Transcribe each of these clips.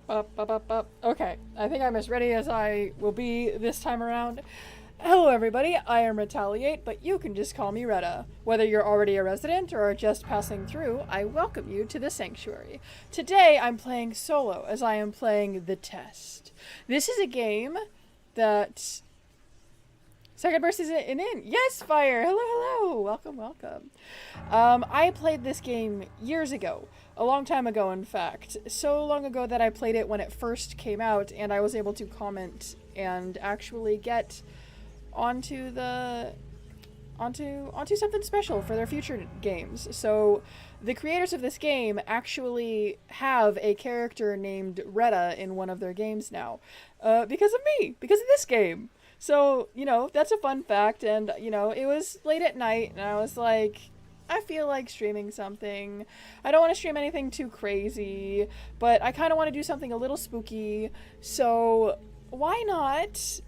Up, up, up, up. Okay, I think I'm as ready as I will be this time around. Hello, everybody. I am Retaliate, but you can just call me Retta. Whether you're already a resident or are just passing through, I welcome you to the Sanctuary. Today, I'm playing solo, as I am playing The Test. This is a game that... Second Burst is in. Yes, Fire! Hello, hello! Welcome, welcome. I played this game years ago. A long time ago, in fact. So long ago that I played it when it first came out, and I was able to comment and actually get onto the onto something special for their future games. So the creators of this game actually have a character named Retta in one of their games now, because of me, because of this game. So, that's a fun fact, and, it was late at night, and I was like, I feel like streaming something. I don't want to stream anything too crazy, but I kind of want to do something a little spooky, so why not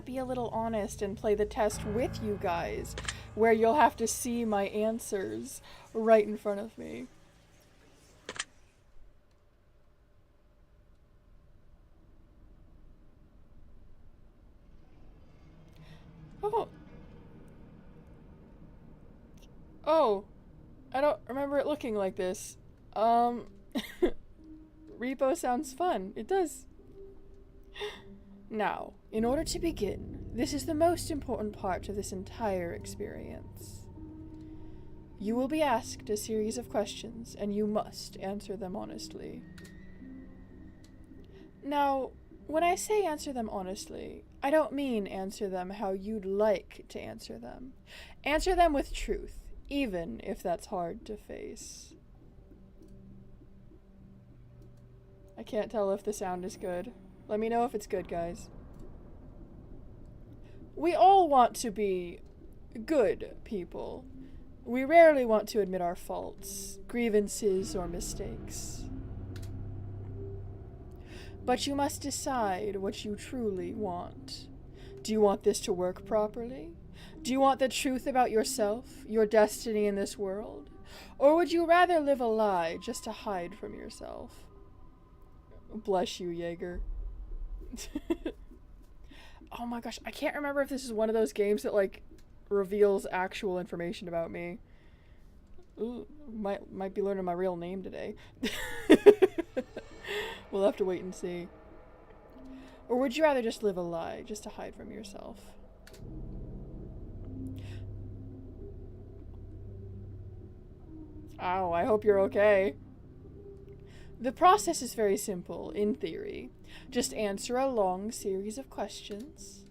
be a little honest and play the test with you guys, where you'll have to see my answers right in front of me. Oh. Oh. I don't remember it looking like this. Repo sounds fun. It does. Now, in order to begin, this is the most important part of this entire experience. You will be asked a series of questions, and you must answer them honestly. Now, when I say answer them honestly, I don't mean answer them how you'd like to answer them. Answer them with truth, even if that's hard to face. I can't tell if the sound is good. Let me know if it's good, guys. We all want to be good people. We rarely want to admit our faults, grievances, or mistakes. But you must decide what you truly want. Do you want this to work properly? Do you want the truth about yourself, your destiny in this world? Or would you rather live a lie just to hide from yourself? Bless you, Jaeger. Oh my gosh, I can't remember if this is one of those games that, like, reveals actual information about me. Ooh, might be learning my real name today. We'll have to wait and see. Or would you rather just live a lie, just to hide from yourself? Ow, I hope you're okay. The process is very simple, in theory. Just answer a long series of questions.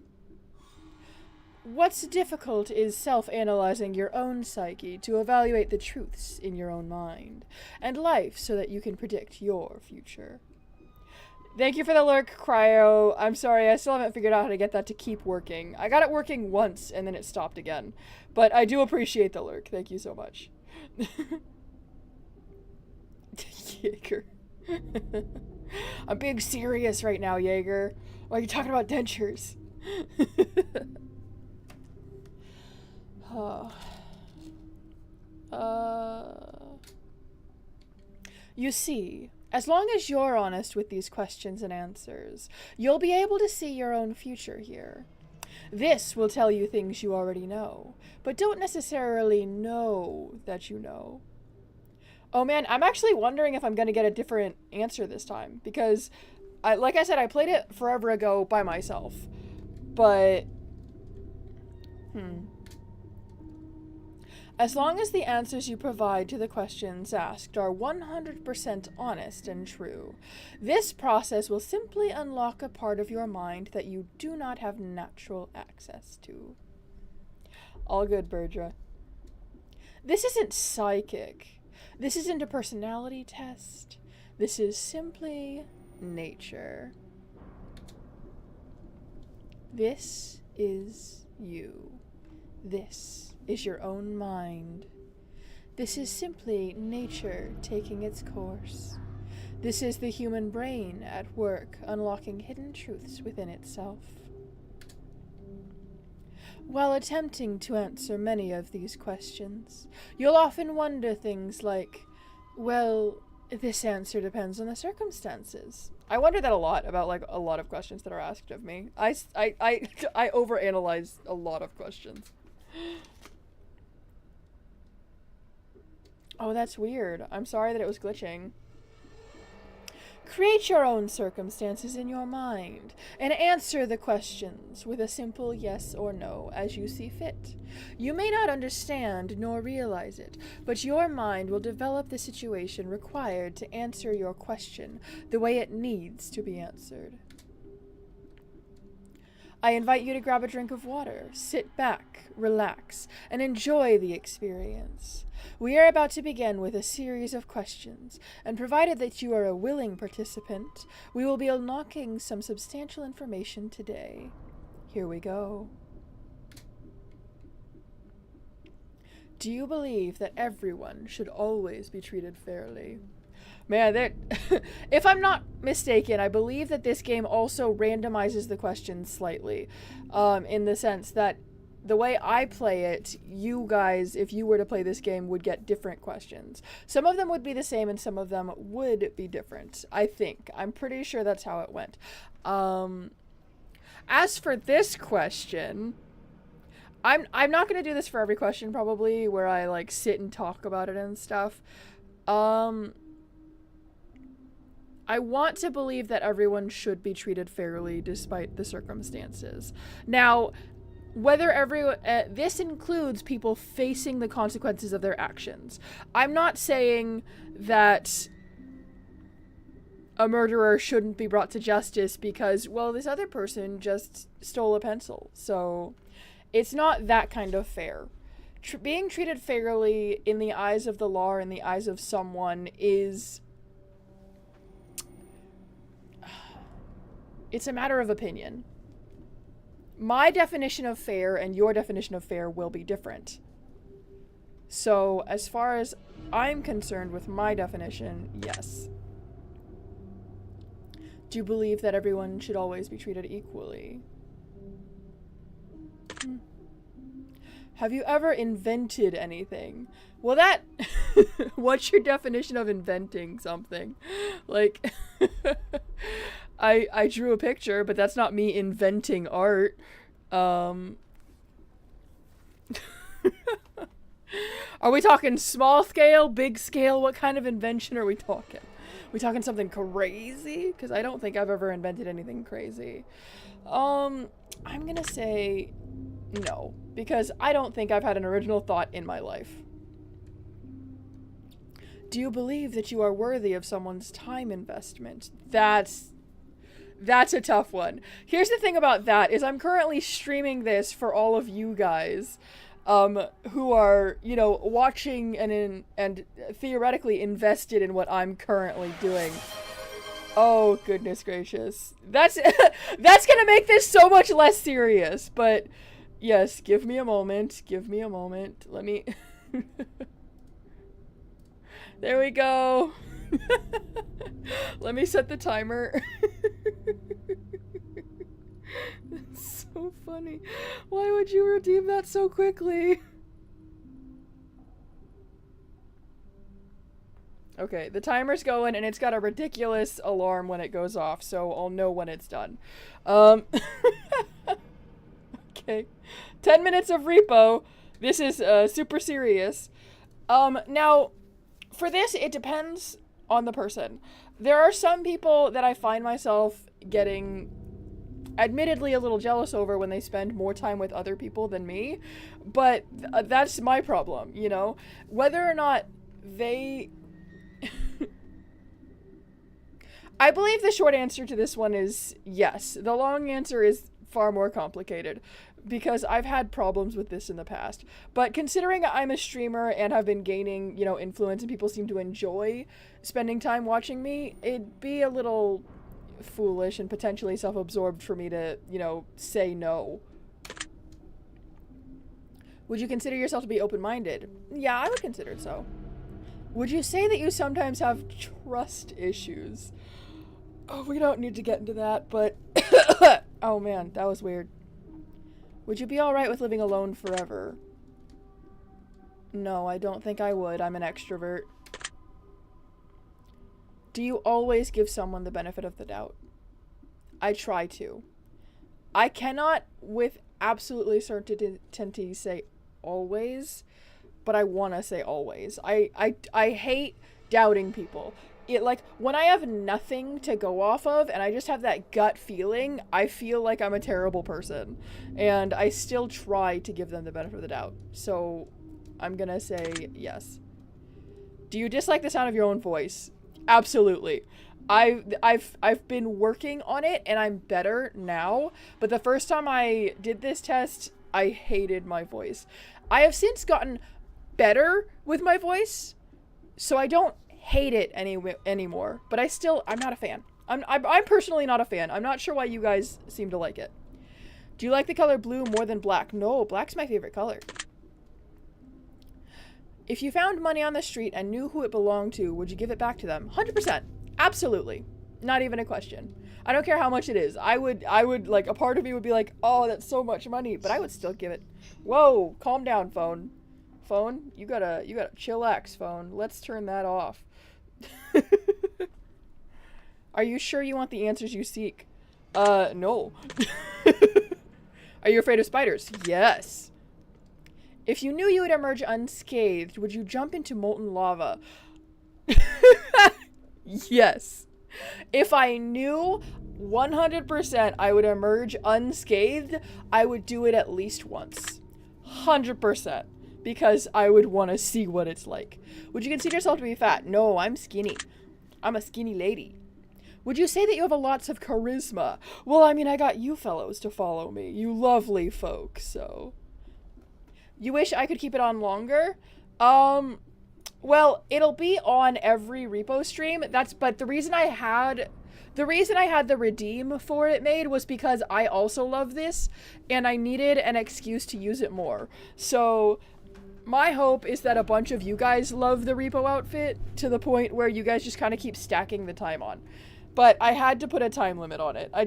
What's difficult is self-analyzing your own psyche to evaluate the truths in your own mind and life so that you can predict your future. Thank you for the lurk, Cryo. I'm sorry, I still haven't figured out how to get that to keep working. I got it working once and then it stopped again. But I do appreciate the lurk. Thank you so much. Jaeger. I'm being serious right now, Jaeger. Why are you talking about dentures? You see, as long as you're honest with these questions and answers, you'll be able to see your own future here. This will tell you things you already know, but don't necessarily know that you know. Oh man, I'm actually wondering if I'm going to get a different answer this time, because, like I said, I played it forever ago by myself, but, As long as the answers you provide to the questions asked are 100% honest and true, this process will simply unlock a part of your mind that you do not have natural access to. All good, Berdra. This isn't psychic. This isn't a personality test. This is simply nature. This is you. This is your own mind. This is simply nature taking its course. This is the human brain at work, unlocking hidden truths within itself. While attempting to answer many of these questions, you'll often wonder things like, well, This answer depends on the circumstances. I wonder that a lot about like a lot of questions that are asked of me. I overanalyze a lot of questions. Oh, that's weird. I'm sorry that it was glitching. Create your own circumstances in your mind and answer the questions with a simple yes or no as you see fit. You may not understand nor realize it, but your mind will develop the situation required to answer your question the way it needs to be answered. I invite you to grab a drink of water, sit back, relax, and enjoy the experience. We are about to begin with a series of questions, and provided that you are a willing participant, we will be unlocking some substantial information today. Here we go. Do you believe that everyone should always be treated fairly? Man, if I'm not mistaken, I believe that this game also randomizes the questions slightly, in the sense that the way I play it, you guys, if you were to play this game, would get different questions. Some of them would be the same and some of them would be different, I think. I'm pretty sure that's how it went. As for this question, I'm not going to do this for every question, probably, where I, like, sit and talk about it and stuff. I want to believe that everyone should be treated fairly despite the circumstances. Now, whether this includes people facing the consequences of their actions. I'm not saying that a murderer shouldn't be brought to justice because, well, this other person just stole a pencil. So it's not that kind of fair. Being treated fairly in the eyes of the law or in the eyes of someone is... it's a matter of opinion. My definition of fair and your definition of fair will be different. So, as far as I'm concerned with my definition, yes. Do you believe that everyone should always be treated equally? Have you ever invented anything? Well, that... what's your definition of inventing something? Like... I drew a picture, but that's not me inventing art. Are we talking small scale, big scale? What kind of invention are we talking? We talking something crazy? Because I don't think I've ever invented anything crazy. I'm gonna say no, because I don't think I've had an original thought in my life. Do you believe that you are worthy of someone's time investment? That's a tough one. Here's the thing about that, is I'm currently streaming this for all of you guys, who are, you know, watching and theoretically invested in what I'm currently doing. Oh, goodness gracious. That's gonna make this so much less serious, but yes, give me a moment. Give me a moment. Let me... There we go. Let me set the timer. That's so funny. Why would you redeem that so quickly? Okay, the timer's going and it's got a ridiculous alarm when it goes off, so I'll know when it's done. Okay. 10 minutes of repo. This is super serious. Now, for this, it depends on the person. There are some people that I find myself getting admittedly a little jealous over when they spend more time with other people than me, but that's my problem, you know? Whether or not they... I believe the short answer to this one is yes. The long answer is far more complicated, because I've had problems with this in the past. But considering I'm a streamer and have been gaining, you know, influence and people seem to enjoy spending time watching me, it'd be a little foolish and potentially self-absorbed for me to, you know, say no. Would you consider yourself to be open-minded? Yeah, I would consider it so. Would you say that you sometimes have trust issues? Oh, we don't need to get into that, but... oh man, that was weird. Would you be alright with living alone forever? No, I don't think I would. I'm an extrovert. Do you always give someone the benefit of the doubt? I try to. I cannot with absolutely certainty say always, but I want to say always. I hate doubting people. It, like, when I have nothing to go off of and I just have that gut feeling, I feel like I'm a terrible person. And I still try to give them the benefit of the doubt. So I'm gonna say yes. Do you dislike the sound of your own voice? Absolutely. I've been working on it and I'm better now, but the first time I did this test, I hated my voice. I have since gotten better with my voice, so I don't hate it anymore, but I'm not a fan. I'm personally not a fan. I'm not sure why you guys seem to like it. Do you like the color blue more than black? No, black's my favorite color. If you found money on the street and knew who it belonged to, would you give it back to them? 100%. Absolutely. Not even a question. I don't care how much it is. I would, like, a part of me would be like, oh, that's so much money, but I would still give it. Whoa, calm down, phone. Phone, you gotta chillax, phone. Let's turn that off. Are you sure you want the answers you seek? No. Are you afraid of spiders? Yes. If you knew you would emerge unscathed, would you jump into molten lava? Yes. If I knew 100% I would emerge unscathed, I would do it at least once. 100%. Because I would want to see what it's like. Would you consider yourself to be fat? No, I'm skinny. I'm a skinny lady. Would you say that you have lots of charisma? Well, I mean, I got you fellows to follow me. You lovely folk, so. You wish I could keep it on longer? Well, it'll be on every repo stream. But the reason I had the redeem for it made was because I also love this, and I needed an excuse to use it more. So my hope is that a bunch of you guys love the repo outfit to the point where you guys just kind of keep stacking the time on. But I had to put a time limit on it. I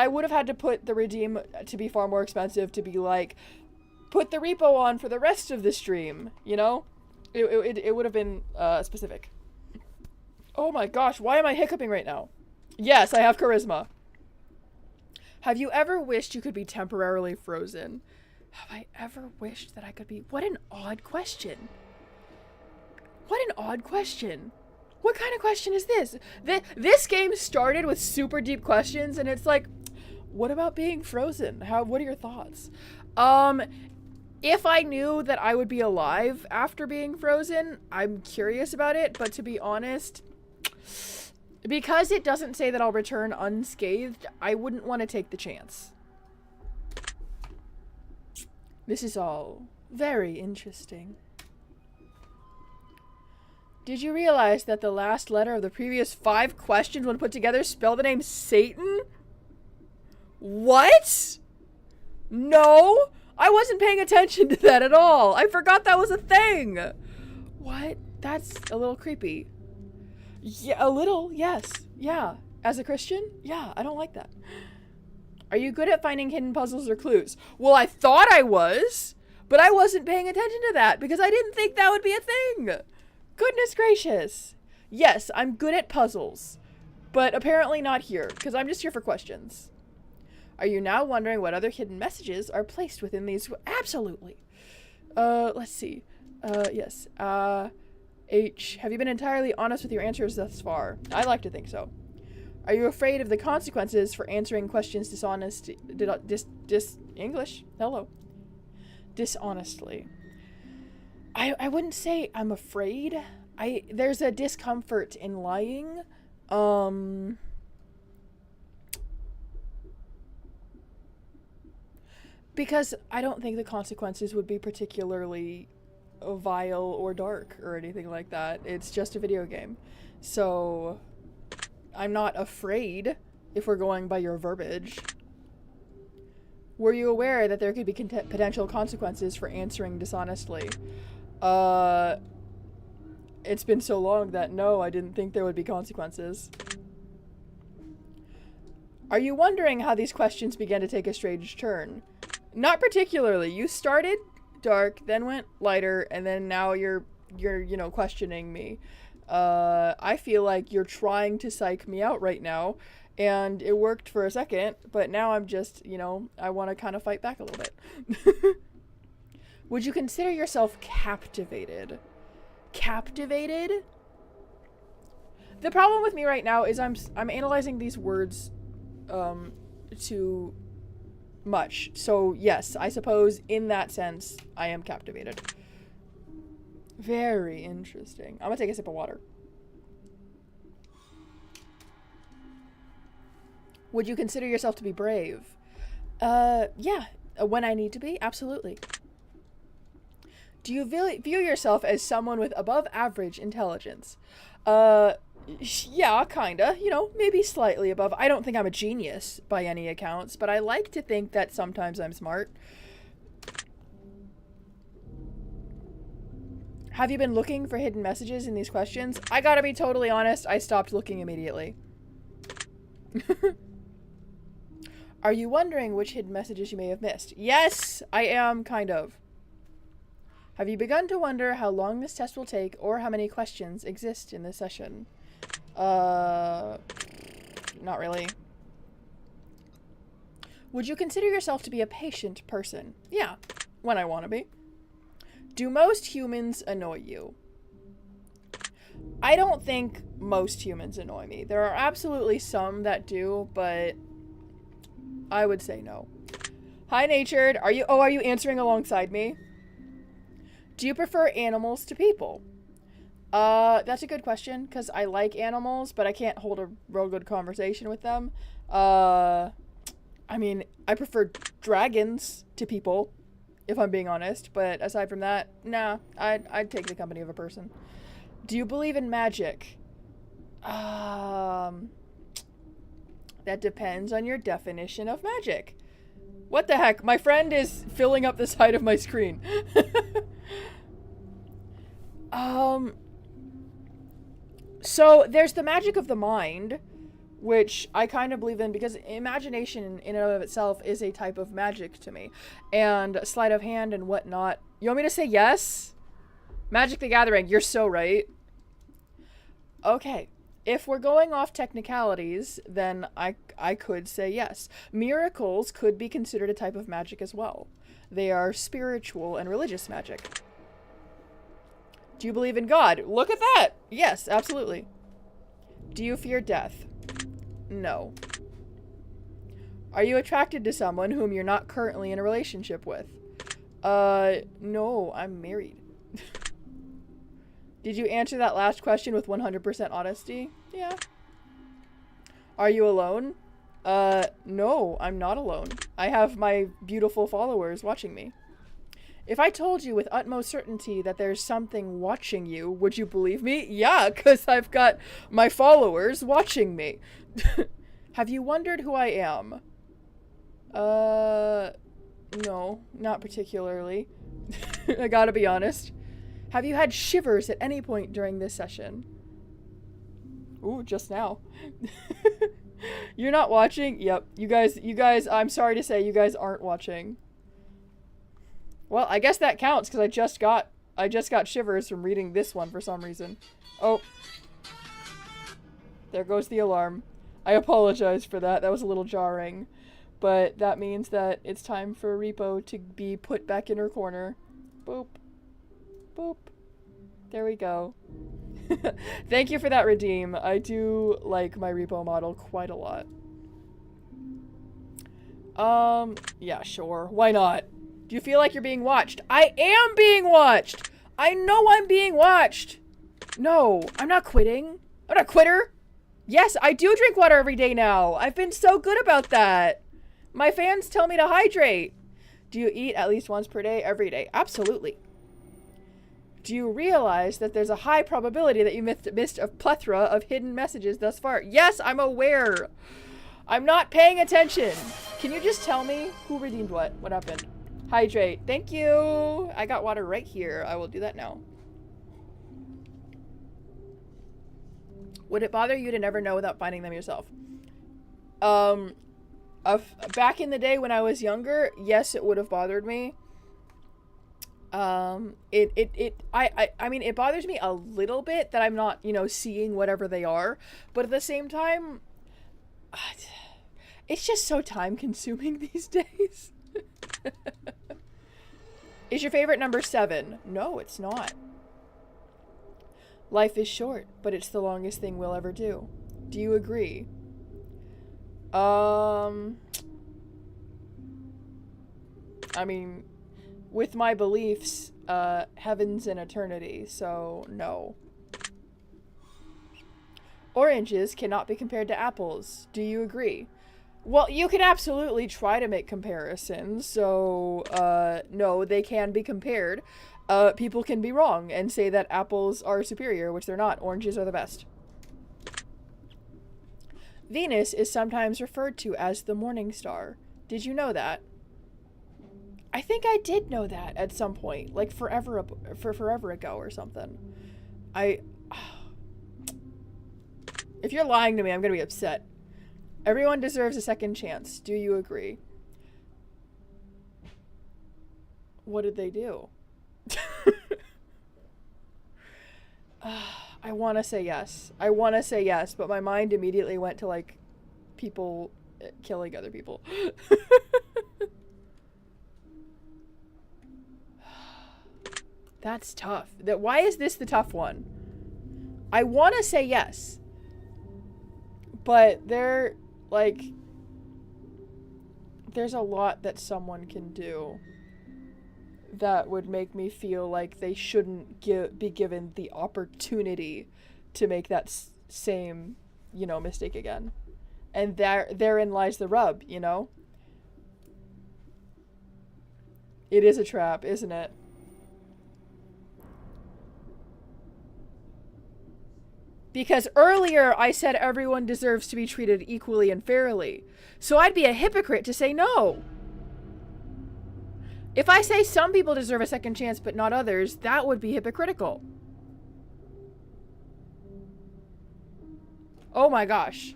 would have had to put the redeem to be far more expensive to be like, put the repo on for the rest of the stream, you know? It would have been specific. Oh my gosh, why am I hiccuping right now? Yes, I have charisma. Have you ever wished you could be temporarily frozen? Have I ever wished that I could be... What an odd question. What an odd question. What kind of question is this? This game started with super deep questions, and it's like, what about being frozen? What are your thoughts? If I knew that I would be alive after being frozen, I'm curious about it, but to be honest, because it doesn't say that I'll return unscathed, I wouldn't want to take the chance. This is all very interesting. Did you realize that the last letter of the previous 5 questions when put together spell the name Satan? What? No? I wasn't paying attention to that at all. I forgot that was a thing. What? That's a little creepy. Yeah, a little, yes. Yeah. As a Christian? Yeah, I don't like that. Are you good at finding hidden puzzles or clues? Well, I thought I was, but I wasn't paying attention to that because I didn't think that would be a thing. Goodness gracious. Yes, I'm good at puzzles, but apparently not here because I'm just here for questions. Are you now wondering what other hidden messages are placed within these? Absolutely. Let's see. Yes. H. Have you been entirely honest with your answers thus far? I like to think so. Are you afraid of the consequences for answering questions dishonestly? English? Hello. Dishonestly. I wouldn't say I'm afraid. There's a discomfort in lying. Because I don't think the consequences would be particularly vile or dark or anything like that. It's just a video game. So I'm not afraid if we're going by your verbiage. Were you aware that there could be potential consequences for answering dishonestly? It's been so long that no, I didn't think there would be consequences. Are you wondering how these questions began to take a strange turn? Not particularly. You started dark, then went lighter, and then now you're questioning me. I feel like you're trying to psych me out right now, and it worked for a second, but now I'm just, I want to kind of fight back a little bit. Would you consider yourself captivated? Captivated? The problem with me right now is I'm analyzing these words too much. So yes, I suppose in that sense I am captivated. Very interesting. I'm gonna take a sip of water. Would you consider yourself to be brave? Yeah. When I need to be, absolutely. Do you view yourself as someone with above average intelligence? Yeah, kinda. Maybe slightly above. I don't think I'm a genius by any accounts, but I like to think that sometimes I'm smart. Have you been looking for hidden messages in these questions? I gotta be totally honest, I stopped looking immediately. Are you wondering which hidden messages you may have missed? Yes, I am, kind of. Have you begun to wonder how long this test will take or how many questions exist in this session? Not really. Would you consider yourself to be a patient person? Yeah, when I want to be. Do most humans annoy you? I don't think most humans annoy me. There are absolutely some that do, but I would say no. Hi, Natured. Are you answering alongside me? Do you prefer animals to people? That's a good question, because I like animals, but I can't hold a real good conversation with them. I prefer dragons to people, if I'm being honest, but aside from that, nah, I'd take the company of a person. Do you believe in magic? That depends on your definition of magic. What the heck? My friend is filling up the side of my screen. So there's the magic of the mind, which I kind of believe in because imagination in and of itself is a type of magic to me. And sleight of hand and whatnot. You want me to say yes? Magic the Gathering, you're so right. Okay. If we're going off technicalities, then I could say yes. Miracles could be considered a type of magic as well. They are spiritual and religious magic. Do you believe in God? Look at that! Yes, absolutely. Do you fear death? No. Are you attracted to someone whom you're not currently in a relationship with? No, I'm married. Did you answer that last question with 100% honesty? Yeah. Are you alone? No, I'm not alone. I have my beautiful followers watching me. If I told you with utmost certainty that there's something watching you, would you believe me? Yeah, because I've got my followers watching me. Have you wondered who I am? No, not particularly. I gotta be honest. Have you had shivers at any point during this session? Ooh, just now. You're not watching? Yep. You guys, I'm sorry to say, you guys aren't watching. Well, I guess that counts because I just got shivers from reading this one for some reason. Oh. There goes the alarm. I apologize for that. That was a little jarring. But that means that it's time for Repo to be put back in her corner. Boop. Boop. There we go. Thank you for that, Redeem. I do like my Repo model quite a lot. Yeah, sure. Why not? Do you feel like you're being watched? I am being watched! I know I'm being watched! No, I'm not quitting. I'm not a quitter. Yes, I do drink water every day now. I've been so good about that. My fans tell me to hydrate. Do you eat at least once per day, every day? Absolutely. Do you realize that there's a high probability that you missed a plethora of hidden messages thus far? Yes, I'm aware. I'm not paying attention. Can you just tell me who redeemed what? What happened? Hydrate. Thank you. I got water right here. I will do that now. Would it bother you to never know without finding them yourself? Back in the day when I was younger, yes, it would have bothered me. I mean, it bothers me a little bit that I'm not, seeing whatever they are, but at the same time, it's just so time consuming these days. Is your favorite number 7? No, it's not. Life is short, but it's the longest thing we'll ever do. Do you agree? I mean, with my beliefs, heaven's an eternity, so no. Oranges cannot be compared to apples. Do you agree? Well, you can absolutely try to make comparisons, so, no, they can be compared. People can be wrong and say that apples are superior, which they're not. Oranges are the best. Venus is sometimes referred to as the morning star. Did you know that? I think I did know that at some point, like forever ago or something. If you're lying to me, I'm gonna be upset. Everyone deserves a second chance. Do you agree? What did they do? I want to say yes. But my mind immediately went to, like, people killing other people. That's tough. Why is this the tough one? I want to say yes. But there's a lot that someone can do that would make me feel like they shouldn't be given the opportunity to make that same, mistake again. And therein lies the rub, It is a trap, isn't it? Because earlier I said everyone deserves to be treated equally and fairly. So I'd be a hypocrite to say no. If I say some people deserve a second chance but not others, that would be hypocritical. Oh my gosh.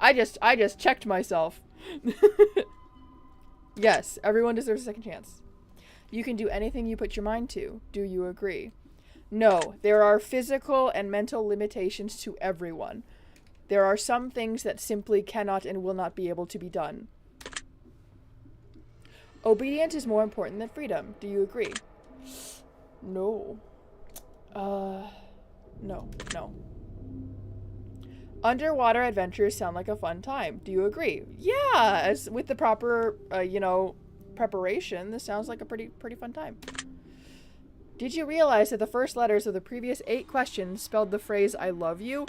I just checked myself. Yes, everyone deserves a second chance. You can do anything you put your mind to. Do you agree? No, there are physical and mental limitations to everyone. There are some things that simply cannot and will not be able to be done. Obedience is more important than freedom. Do you agree? No. No. Underwater adventures sound like a fun time. Do you agree? Yeah, with the proper, preparation, this sounds like a pretty fun time. Did you realize that the first letters of the previous 8 questions spelled the phrase "I love you"?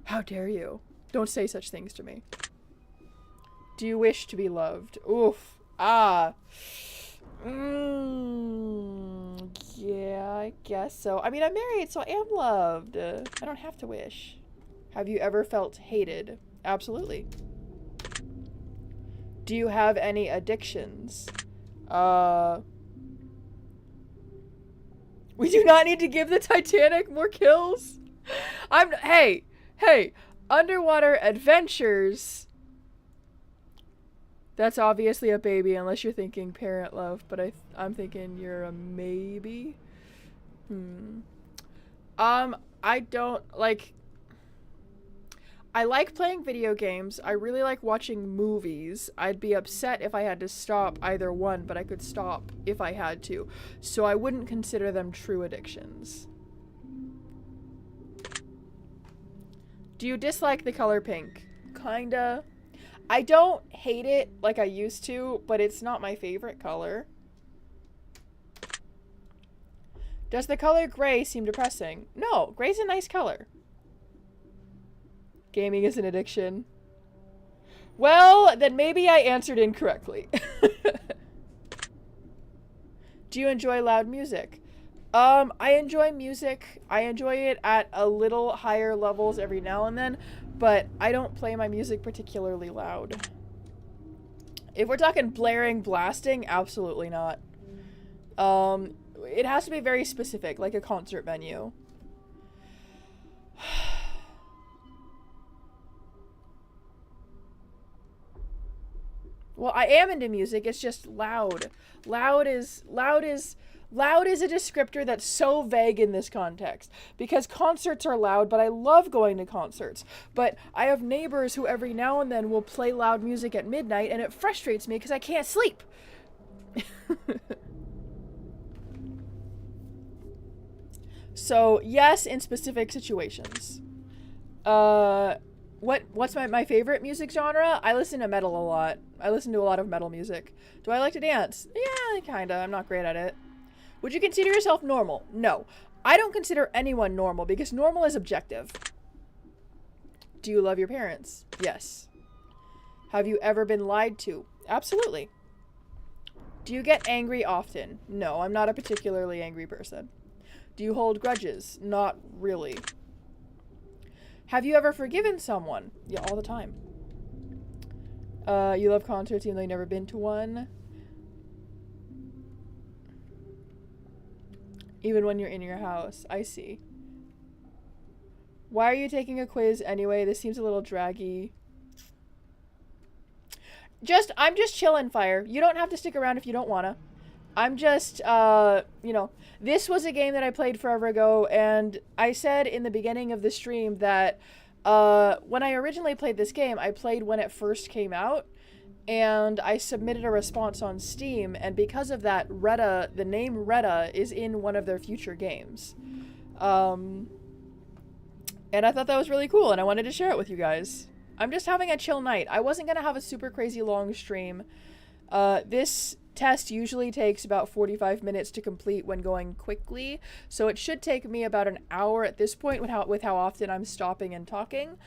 How dare you? Don't say such things to me. Do you wish to be loved? Oof. Yeah, I guess so. I mean, I'm married, so I am loved. I don't have to wish. Have you ever felt hated? Absolutely. Do you have any addictions? We do not need to give the Titanic more kills. Hey, underwater adventures. That's obviously a baby, unless you're thinking parent love, but I'm thinking you're a maybe. I don't, I like playing video games. I really like watching movies. I'd be upset if I had to stop either one, but I could stop if I had to. So I wouldn't consider them true addictions. Do you dislike the color pink? Kinda. I don't hate it like I used to, but it's not my favorite color. Does the color gray seem depressing? No, gray's a nice color. Gaming is an addiction. Well, then maybe I answered incorrectly. Do you enjoy loud music? I enjoy music. I enjoy it at a little higher levels every now and then, but I don't play my music particularly loud. If we're talking blaring, blasting, absolutely not. It has to be very specific, like a concert venue. Well, I am into music. It's just loud. Loud is a descriptor that's so vague in this context because concerts are loud, but I love going to concerts. But I have neighbors who every now and then will play loud music at midnight, and it frustrates me because I can't sleep. So, yes, in specific situations. What's my favorite music genre? I listen to metal a lot. I listen to a lot of metal music. Do I like to dance? Yeah, kinda. I'm not great at it. Would you consider yourself normal? No. I don't consider anyone normal because normal is objective. Do you love your parents? Yes. Have you ever been lied to? Absolutely. Do you get angry often? No, I'm not a particularly angry person. Do you hold grudges? Not really. Have you ever forgiven someone? Yeah, all the time. You love concerts even though you've never been to one? Even when you're in your house. I see. Why are you taking a quiz anyway? This seems a little draggy. I'm just chilling, Fire. You don't have to stick around if you don't wanna. I'm just, this was a game that I played forever ago, and I said in the beginning of the stream that when I originally played this game, I played when it first came out, and I submitted a response on Steam, and because of that, the name Retta is in one of their future games. And I thought that was really cool, and I wanted to share it with you guys. I'm just having a chill night. I wasn't going to have a super crazy long stream. This test usually takes about 45 minutes to complete when going quickly, so it should take me about an hour at this point with how often I'm stopping and talking.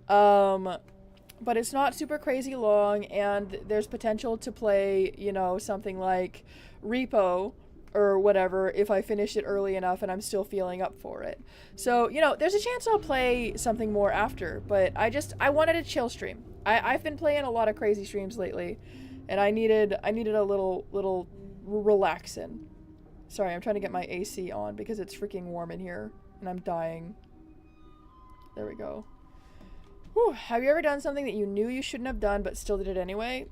But it's not super crazy long, and there's potential to play, something like Repo or whatever if I finish it early enough and I'm still feeling up for it. So, there's a chance I'll play something more after, but I wanted a chill stream. I've been playing a lot of crazy streams lately, and I needed a little relaxing. Sorry, I'm trying to get my AC on because it's freaking warm in here, and I'm dying. There we go. Whew. Have you ever done something that you knew you shouldn't have done but still did it anyway?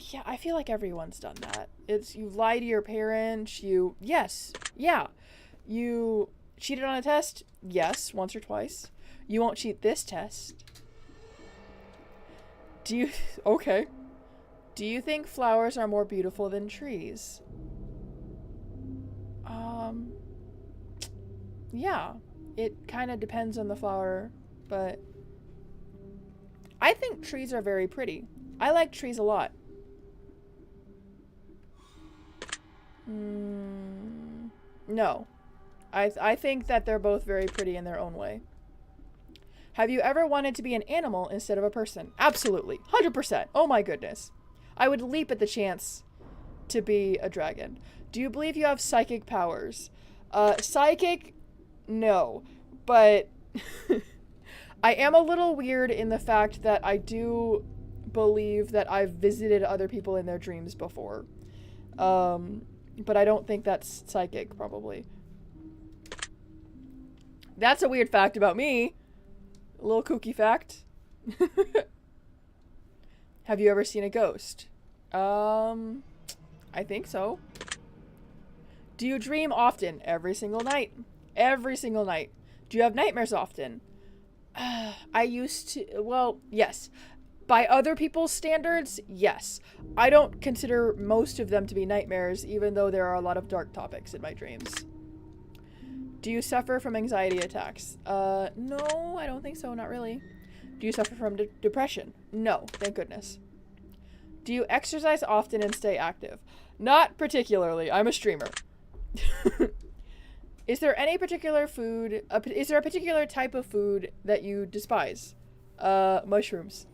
Yeah, I feel like everyone's done that. You lie to your parents, yes, yeah. You cheated on a test? Yes, once or twice. You won't cheat this test. Okay. Do you think flowers are more beautiful than trees? Yeah. It kind of depends on the flower, but I think trees are very pretty. I like trees a lot. No. I think that they're both very pretty in their own way. Have you ever wanted to be an animal instead of a person? Absolutely. 100%. Oh my goodness. I would leap at the chance to be a dragon. Do you believe you have psychic powers? Psychic? No. But I am a little weird in the fact that I do believe that I've visited other people in their dreams before. But I don't think that's psychic, probably. That's a weird fact about me. A little kooky fact. Have you ever seen a ghost? I think so. Do you dream often? Every single night. Every single night. Do you have nightmares often? I used to, well, yes. By other people's standards, yes. I don't consider most of them to be nightmares, even though there are a lot of dark topics in my dreams. Do you suffer from anxiety attacks? No, I don't think so, not really. Do you suffer from depression? No, thank goodness. Do you exercise often and stay active? Not particularly. I'm a streamer. Is there any particular food, is there a particular type of food that you despise? Mushrooms.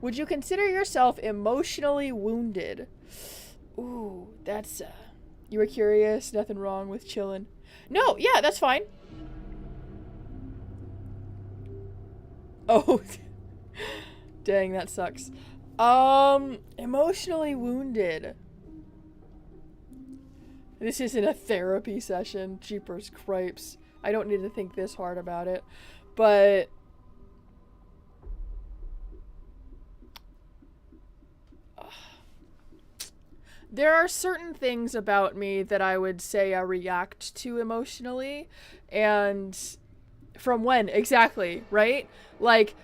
Would you consider yourself emotionally wounded? Ooh, that's, you were curious, nothing wrong with chillin'. No, yeah, that's fine. Oh, dang, that sucks. Emotionally wounded. This isn't a therapy session. Jeepers cripes. I don't need to think this hard about it. But There are certain things about me that I would say I react to emotionally, and from when exactly, right? Like,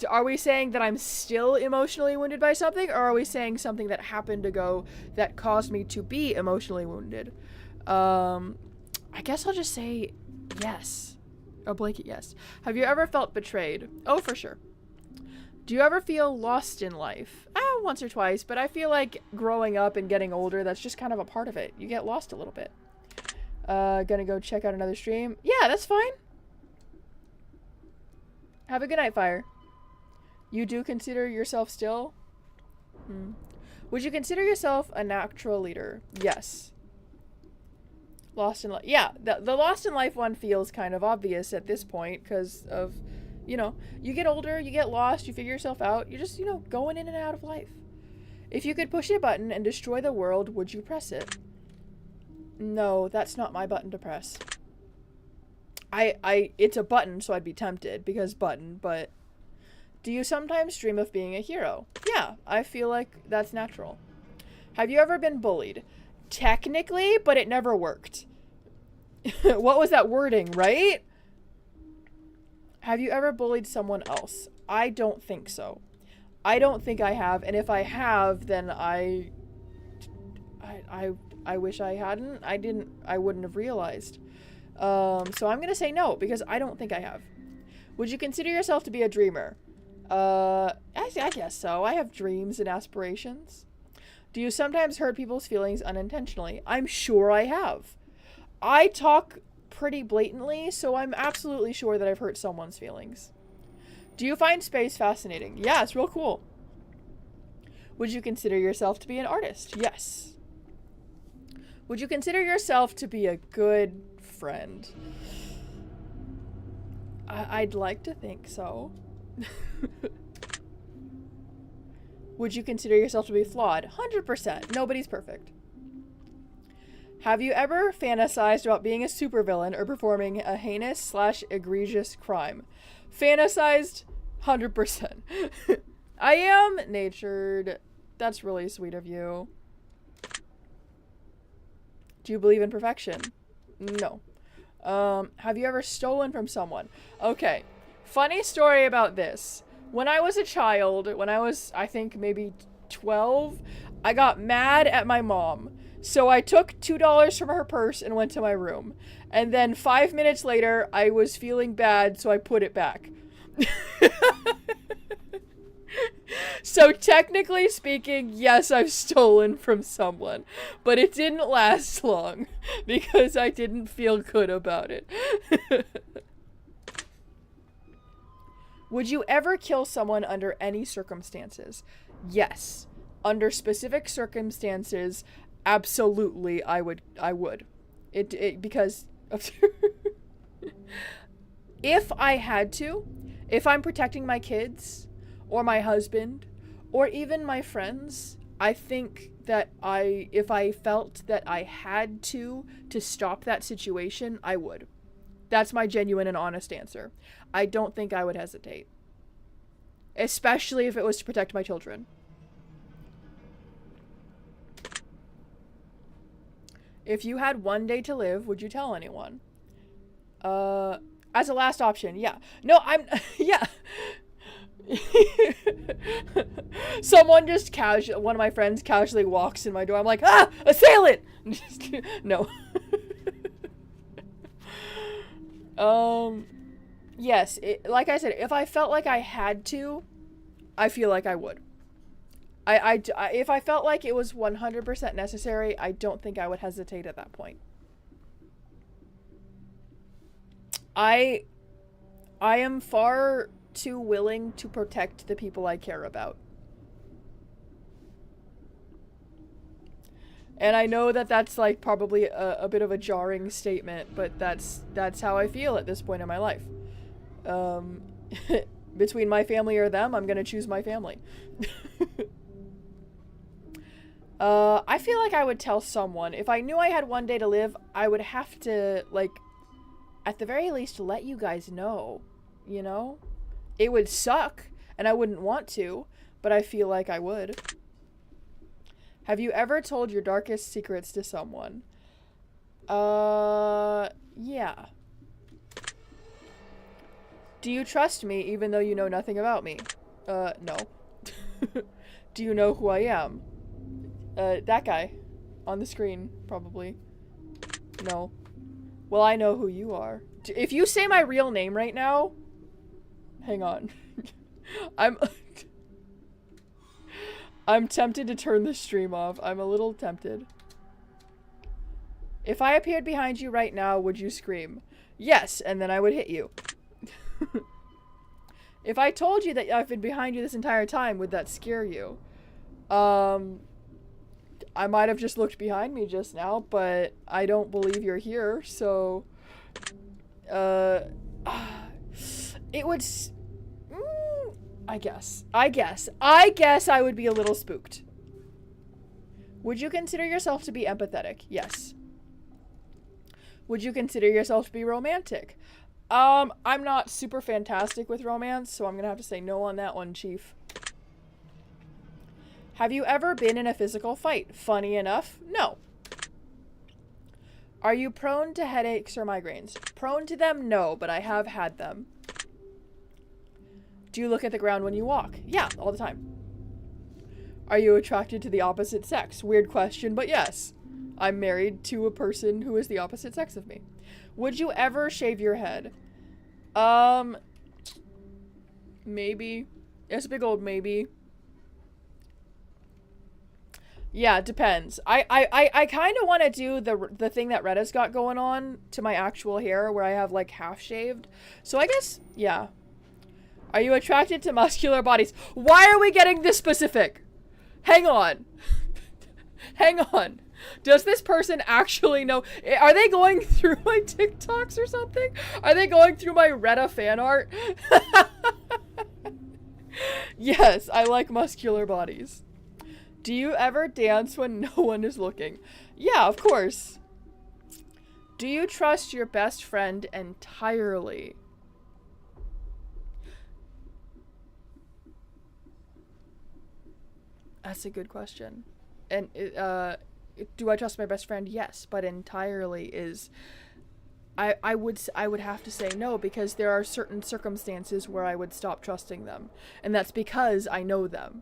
are we saying that I'm still emotionally wounded by something, or are we saying something that happened ago that caused me to be emotionally wounded? I guess I'll just say yes. A blanket yes. Have you ever felt betrayed? Oh, for sure. Do you ever feel lost in life? Once or twice, but I feel like growing up and getting older, that's just kind of a part of it. You get lost a little bit. Gonna go check out another stream. Yeah, that's fine. Have a good night, Fire. You do consider yourself still? Would you consider yourself a natural leader? Yes. Lost in life. Yeah, the lost in life one feels kind of obvious at this point because of, you know, you get older, you get lost, you figure yourself out, you're just, you know, going in and out of life. If you could push a button and destroy the world, would you press it? No, that's not my button to press. It's a button, so I'd be tempted because button, but do you sometimes dream of being a hero? Yeah, I feel like that's natural. Have you ever been bullied? Technically, but it never worked. What was that wording, right? Have you ever bullied someone else? I don't think so. I don't think I have, and if I have, then I wish I hadn't. I wouldn't have realized. So I'm gonna say no, because I don't think I have. Would you consider yourself to be a dreamer? I guess so. I have dreams and aspirations. Do you sometimes hurt people's feelings unintentionally? I'm sure I have. I talk pretty blatantly, so I'm absolutely sure that I've hurt someone's feelings. Do you find space fascinating? Yeah, it's real cool. Would you consider yourself to be an artist? Yes. Would you consider yourself to be a good friend? I'd like to think so. Would you consider yourself to be flawed? 100%. Nobody's perfect. Have you ever fantasized about being a supervillain or performing a heinous/egregious crime? Fantasized? 100%. I am natured. That's really sweet of you. Do you believe in perfection? No. Have you ever stolen from someone? Okay. Funny story about this. When I was a child, when I was, I think, maybe 12, I got mad at my mom. So I took $2 from her purse and went to my room. And then 5 minutes later, I was feeling bad, so I put it back. So technically speaking, yes, I've stolen from someone. But it didn't last long because I didn't feel good about it. Would you ever kill someone under any circumstances? Yes. Under specific circumstances, absolutely I would. It because if I had to, if I'm protecting my kids or my husband or even my friends, I think that if I felt that I had to stop that situation, I would. That's my genuine and honest answer. I don't think I would hesitate. Especially if it was to protect my children. If you had one day to live, would you tell anyone? As a last option, yeah. No, yeah. Someone just one of my friends casually walks in my door. I'm like, assailant! No. Yes, like I said, if I felt like I had to, I feel like I would. If I felt like it was 100% necessary, I don't think I would hesitate at that point. I am far too willing to protect the people I care about. And I know that that's like probably a bit of a jarring statement, but that's how I feel at this point in my life. Between my family or them, I'm gonna choose my family. I feel like I would tell someone. If I knew I had one day to live, I would have to, like, at the very least, let you guys know, you know? It would suck, and I wouldn't want to, but I feel like I would. Have you ever told your darkest secrets to someone? Yeah. Do you trust me even though you know nothing about me? No. Do you know who I am? That guy. On the screen, probably. No. Well, I know who you are. If you say my real name right now... Hang on. I'm tempted to turn the stream off. I'm a little tempted. If I appeared behind you right now, would you scream? Yes, and then I would hit you. If I told you that I've been behind you this entire time, would that scare you? I might have just looked behind me just now, but I don't believe you're here, so... it would... I guess I would be a little spooked. Would you consider yourself to be empathetic? Yes. Would you consider yourself to be romantic? I'm not super fantastic with romance, so I'm gonna have to say no on that one, Chief. Have you ever been in a physical fight? Funny enough, no. Are you prone to headaches or migraines? Prone to them, no, but I have had them. Do you look at the ground when you walk? Yeah, all the time. Are you attracted to the opposite sex? Weird question, but yes. I'm married to a person who is the opposite sex of me. Would you ever shave your head? Maybe. It's a big old maybe. Yeah, it depends. I kind of want to do the thing that Retta's got going on to my actual hair where I have like half shaved. So I guess, yeah. Are you attracted to muscular bodies? Why are we getting this specific? Hang on. Hang on. Does this person actually know? Are they going through my TikToks or something? Are they going through my Retta fan art? Yes, I like muscular bodies. Do you ever dance when no one is looking? Yeah, of course. Do you trust your best friend entirely? That's a good question. And, do I trust my best friend? Yes, but entirely is... I would have to say no, because there are certain circumstances where I would stop trusting them. And that's because I know them.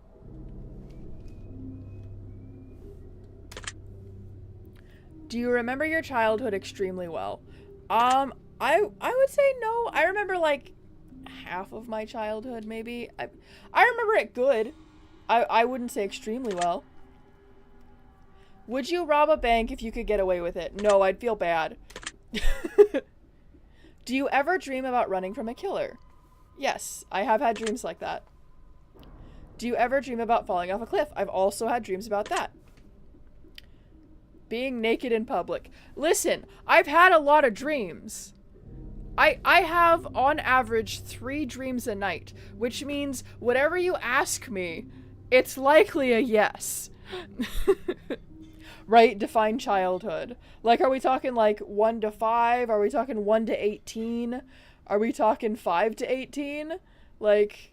Do you remember your childhood extremely well? I would say no. I remember, like, half of my childhood, maybe. I remember it good. I wouldn't say extremely well. Would you rob a bank if you could get away with it? No, I'd feel bad. Do you ever dream about running from a killer? Yes, I have had dreams like that. Do you ever dream about falling off a cliff? I've also had dreams about that. Being naked in public. Listen, I've had a lot of dreams. I have, on average, 3 dreams a night, which means whatever you ask me, it's likely a yes. Right? Define childhood. Like, are we talking like 1 to 5? Are we talking 1 to 18? Are we talking 5 to 18? Like,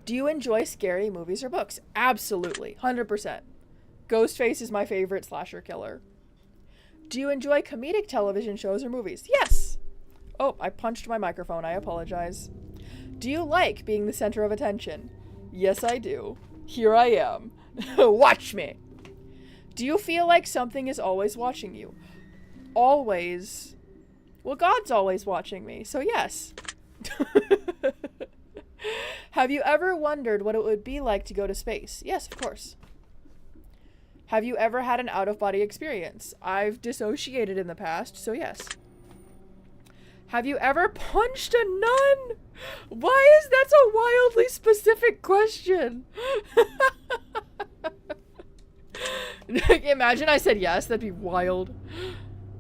do you enjoy scary movies or books? Absolutely. 100%. Ghostface is my favorite slasher killer. Do you enjoy comedic television shows or movies? Yes. Oh, I punched my microphone. I apologize. Do you like being the center of attention? Yes, I do. Here I am. Watch me. Do you feel like something is always watching you? Always. Well, God's always watching me, so yes. Have you ever wondered what it would be like to go to space? Yes, of course. Have you ever had an out-of-body experience? I've dissociated in the past, so yes. Have you ever punched a nun? Why is that a wildly specific question? Imagine I said yes, that'd be wild.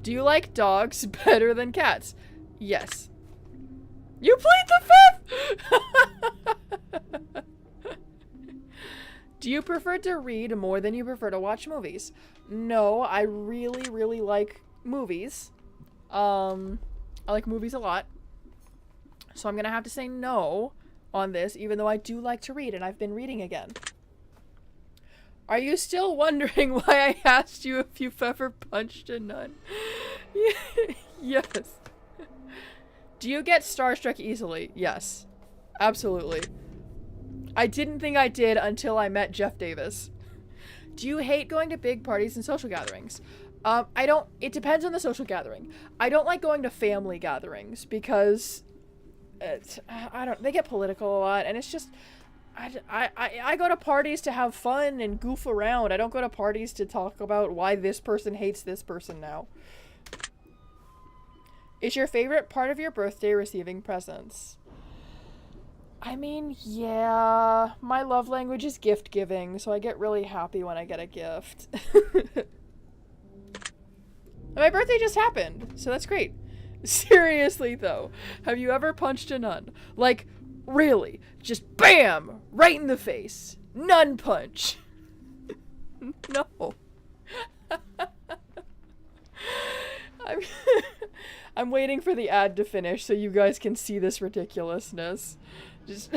Do you like dogs better than cats? Yes. You plead the 5th! Do you prefer to read more than you prefer to watch movies? No, I really, really like movies. I like movies a lot. So I'm gonna have to say no on this, even though I do like to read, and I've been reading again. Are you still wondering why I asked you if you've ever punched a nun? Yes. Do you get starstruck easily? Yes. Absolutely. I didn't think I did until I met Jeff Davis. Do you hate going to big parties and social gatherings? I don't. It depends on the social gathering. I don't like going to family gatherings because I don't. They get political a lot, and it's just. I go to parties to have fun and goof around. I don't go to parties to talk about why this person hates this person now. Is your favorite part of your birthday receiving presents? I mean, yeah. My love language is gift giving, so I get really happy when I get a gift. My birthday just happened, so that's great. Seriously, though, have you ever punched a nun? Like, really? Just BAM! Right in the face. Nun punch. No. I'm waiting for the ad to finish so you guys can see this ridiculousness. Just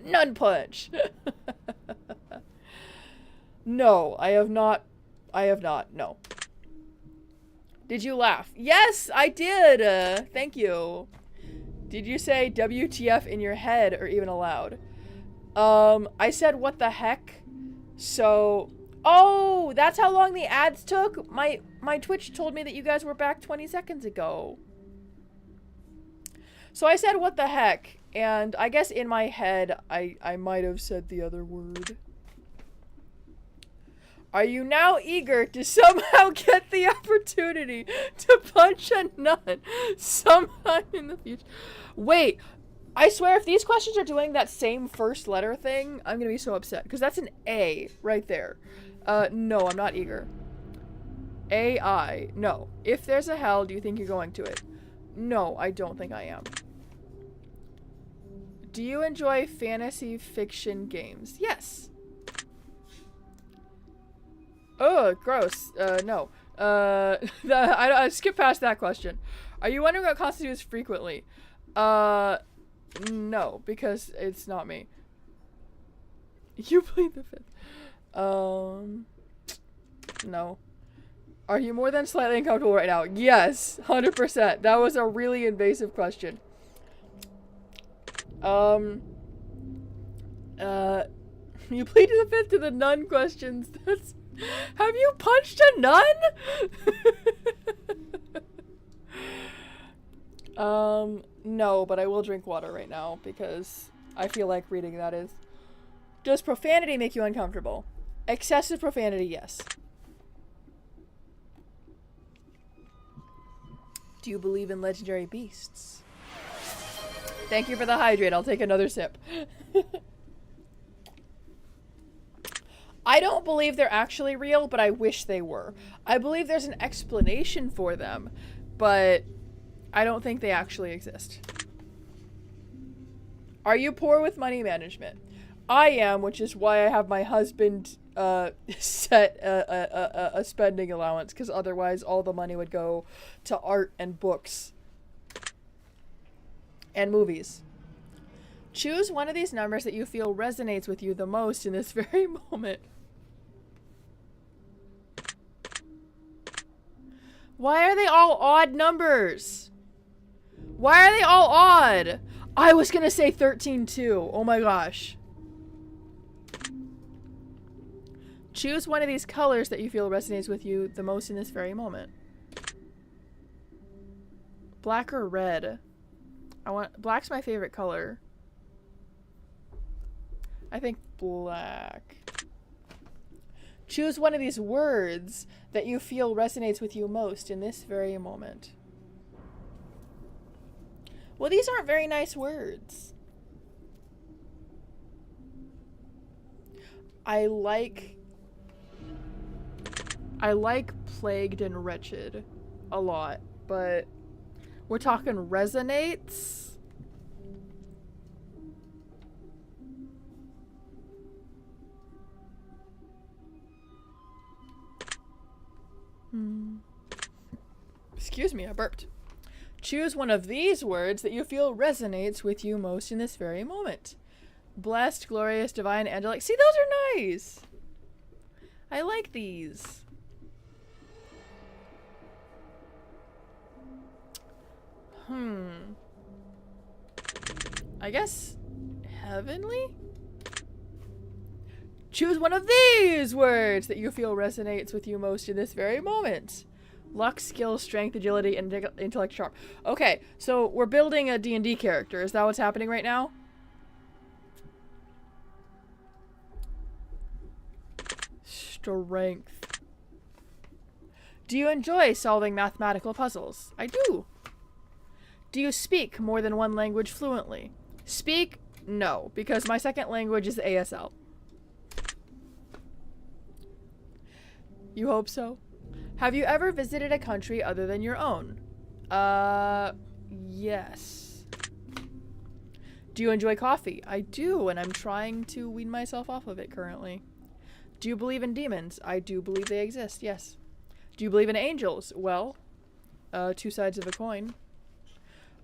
nun punch. No, I have not. No. Did you laugh? Yes, I did. Thank you. Did you say WTF in your head or even aloud? I said what the heck. So, oh, that's how long the ads took? My Twitch told me that you guys were back 20 seconds ago. So I said what the heck, and I guess in my head I might have said the other word. Are you now eager to somehow get the opportunity to punch a nun sometime in the future? Wait, I swear if these questions are doing that same first letter thing, I'm gonna be so upset. Because that's an A right there. No, I'm not eager. AI. No. If there's a hell, do you think you're going to it? No, I don't think I am. Do you enjoy fantasy fiction games? Yes. Oh, gross. No. I skipped past that question. Are you wondering what constitutes frequently? No, because it's not me. You plead the fifth. No. Are you more than slightly uncomfortable right now? Yes, 100%. That was a really invasive question. You plead the fifth to the nun questions. That's... Have you punched a nun? No, but I will drink water right now because I feel like reading that is... Does profanity make you uncomfortable? Excessive profanity, yes. Do you believe in legendary beasts? Thank you for the hydrate. I'll take another sip. I don't believe they're actually real, but I wish they were. I believe there's an explanation for them, but I don't think they actually exist. Are you poor with money management? I am, which is why I have my husband set a spending allowance, because otherwise all the money would go to art and books and movies. Choose one of these numbers that you feel resonates with you the most in this very moment. Why are they all odd numbers? Why are they all odd? I was gonna say 13 too. Oh my gosh. Choose one of these colors that you feel resonates with you the most in this very moment. Black or red? Black's my favorite color. I think black. Choose one of these words that you feel resonates with you most in this very moment. Well, these aren't very nice words. I like plagued and wretched a lot, but we're talking resonates. Excuse me, I burped. Choose one of these words that you feel resonates with you most in this very moment. Blessed, glorious, divine, angelic. See, those are nice. I like these. I guess heavenly? Choose one of these words that you feel resonates with you most in this very moment. Luck, skill, strength, agility, and intellect, sharp. Okay, so we're building a D&D character. Is that what's happening right now? Strength. Do you enjoy solving mathematical puzzles? I do. Do you speak more than one language fluently? Speak? No, because my second language is ASL. You hope so? Have you ever visited a country other than your own? Yes. Do you enjoy coffee? I do, and I'm trying to wean myself off of it currently. Do you believe in demons? I do believe they exist, yes. Do you believe in angels? Well, two sides of a coin.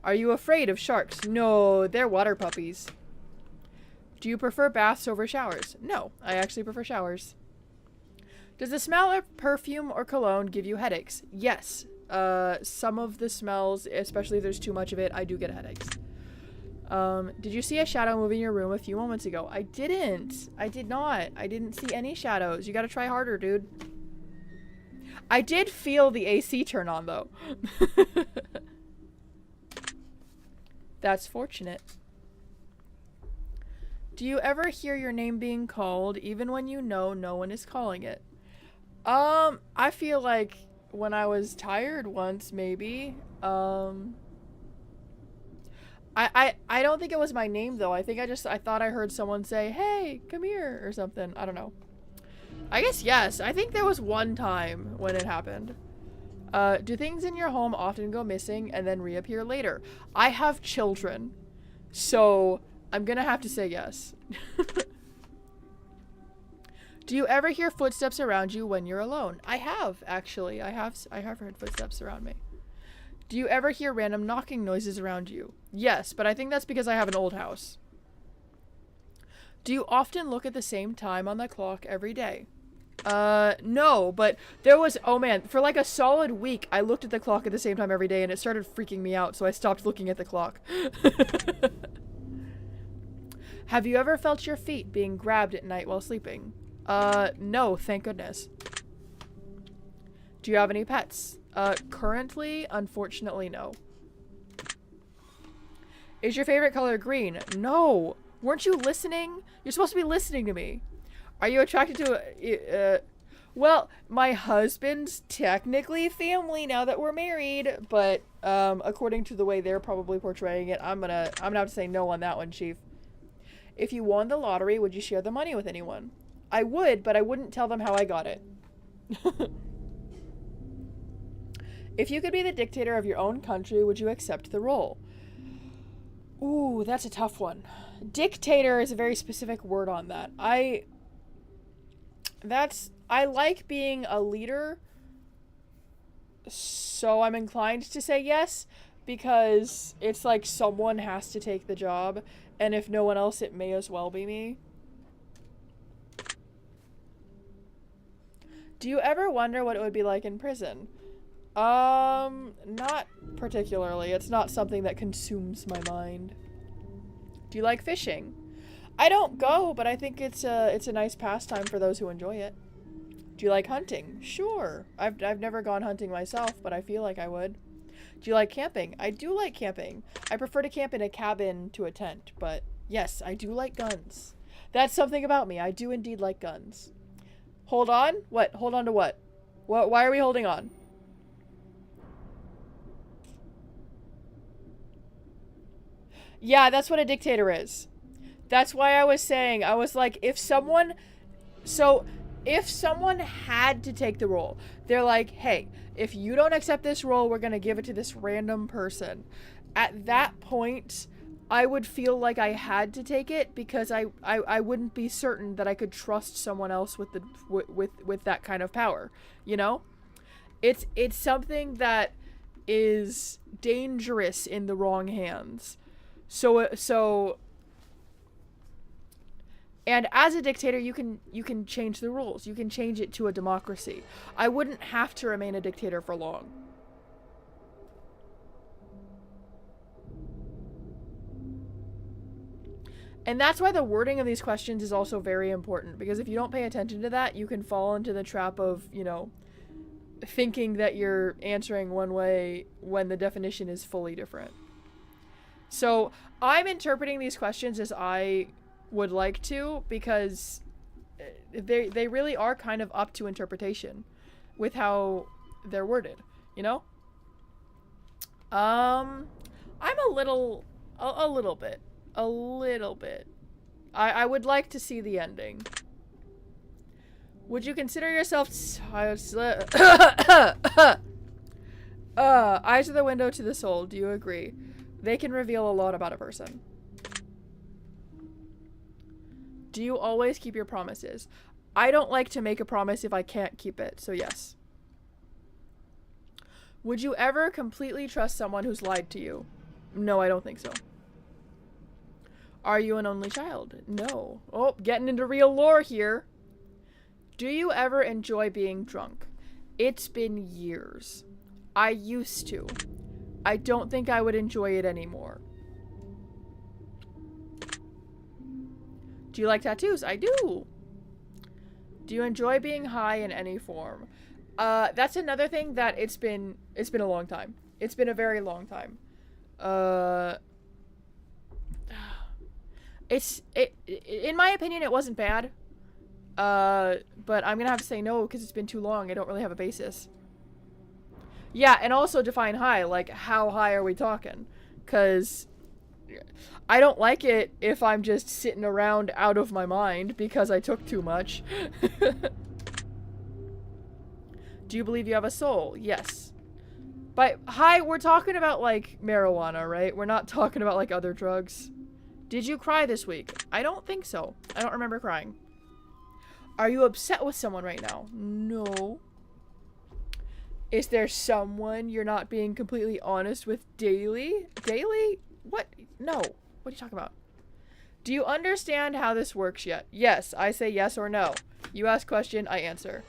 Are you afraid of sharks? No, they're water puppies. Do you prefer baths over showers? No, I actually prefer showers. Does the smell of perfume or cologne give you headaches? Yes. Some of the smells, especially if there's too much of it, I do get headaches. Did you see a shadow moving in your room a few moments ago? I didn't. I did not. I didn't see any shadows. You gotta try harder, dude. I did feel the AC turn on, though. That's fortunate. Do you ever hear your name being called, even when you know no one is calling it? I feel like when I was tired once, maybe. I don't think it was my name, though. I think I thought I heard someone say, hey, come here, or something. I don't know. I guess yes. I think there was one time when it happened. Do things in your home often go missing and then reappear later? I have children, so I'm gonna have to say yes. Do you ever hear footsteps around you when you're alone? I have, actually. I have heard footsteps around me. Do you ever hear random knocking noises around you? Yes, but I think that's because I have an old house. Do you often look at the same time on the clock every day? No, but there was, oh man, for like a solid week, I looked at the clock at the same time every day and it started freaking me out, so I stopped looking at the clock. Have you ever felt your feet being grabbed at night while sleeping? No, thank goodness. Do you have any pets? Currently, unfortunately, no. Is your favorite color green? No. Weren't you listening? You're supposed to be listening to me. Are you attracted to, well, my husband's technically family now that we're married, but, according to the way they're probably portraying it, I'm gonna have to say no on that one, Chief. If you won the lottery, would you share the money with anyone? I would, but I wouldn't tell them how I got it. If you could be the dictator of your own country, would you accept the role? Ooh, that's a tough one. Dictator is a very specific word on that. I like being a leader, so I'm inclined to say yes, because it's like someone has to take the job, and if no one else, it may as well be me. Do you ever wonder what it would be like in prison? Not particularly. It's not something that consumes my mind. Do you like fishing? I don't go, but I think it's a nice pastime for those who enjoy it. Do you like hunting? Sure. I've never gone hunting myself, but I feel like I would. Do you like camping? I do like camping. I prefer to camp in a cabin to a tent, but yes, I do like guns. That's something about me. I do indeed like guns. Hold on? What? Hold on to what? Why are we holding on? Yeah, that's what a dictator is. That's why I was saying, I was like, if someone had to take the role, they're like, hey, if you don't accept this role, we're going to give it to this random person. At that point, I would feel like I had to take it because I wouldn't be certain that I could trust someone else with that kind of power, you know? It's something that is dangerous in the wrong hands. So And as a dictator, you can change the rules. You can change it to a democracy. I wouldn't have to remain a dictator for long. And that's why the wording of these questions is also very important, because if you don't pay attention to that, you can fall into the trap of, you know, thinking that you're answering one way when the definition is fully different. So I'm interpreting these questions as I would like to, because they really are kind of up to interpretation with how they're worded, you know? I'm a little bit. I would like to see the ending. Would you consider yourself eyes are the window to the soul, do you agree? They can reveal a lot about a person. Do you always keep your promises? I don't like to make a promise if I can't keep it, so yes. Would you ever completely trust someone who's lied to you? No, I don't think so. Are you an only child? No. Oh, getting into real lore here. Do you ever enjoy being drunk? It's been years. I used to. I don't think I would enjoy it anymore. Do you like tattoos? I do. Do you enjoy being high in any form? That's another thing that it's been a long time. It's been a very long time. In my opinion, it wasn't bad. But I'm gonna have to say no because it's been too long. I don't really have a basis. Yeah, and also define high. Like, how high are we talking? Because I don't like it if I'm just sitting around out of my mind because I took too much. Do you believe you have a soul? Yes. But high, we're talking about, like, marijuana, right? We're not talking about, like, other drugs. Did you cry this week? I don't think so. I don't remember crying. Are you upset with someone right now? No. Is there someone you're not being completely honest with daily? Daily? What? No. What are you talking about? Do you understand how this works yet? Yes. I say yes or no. You ask question, I answer.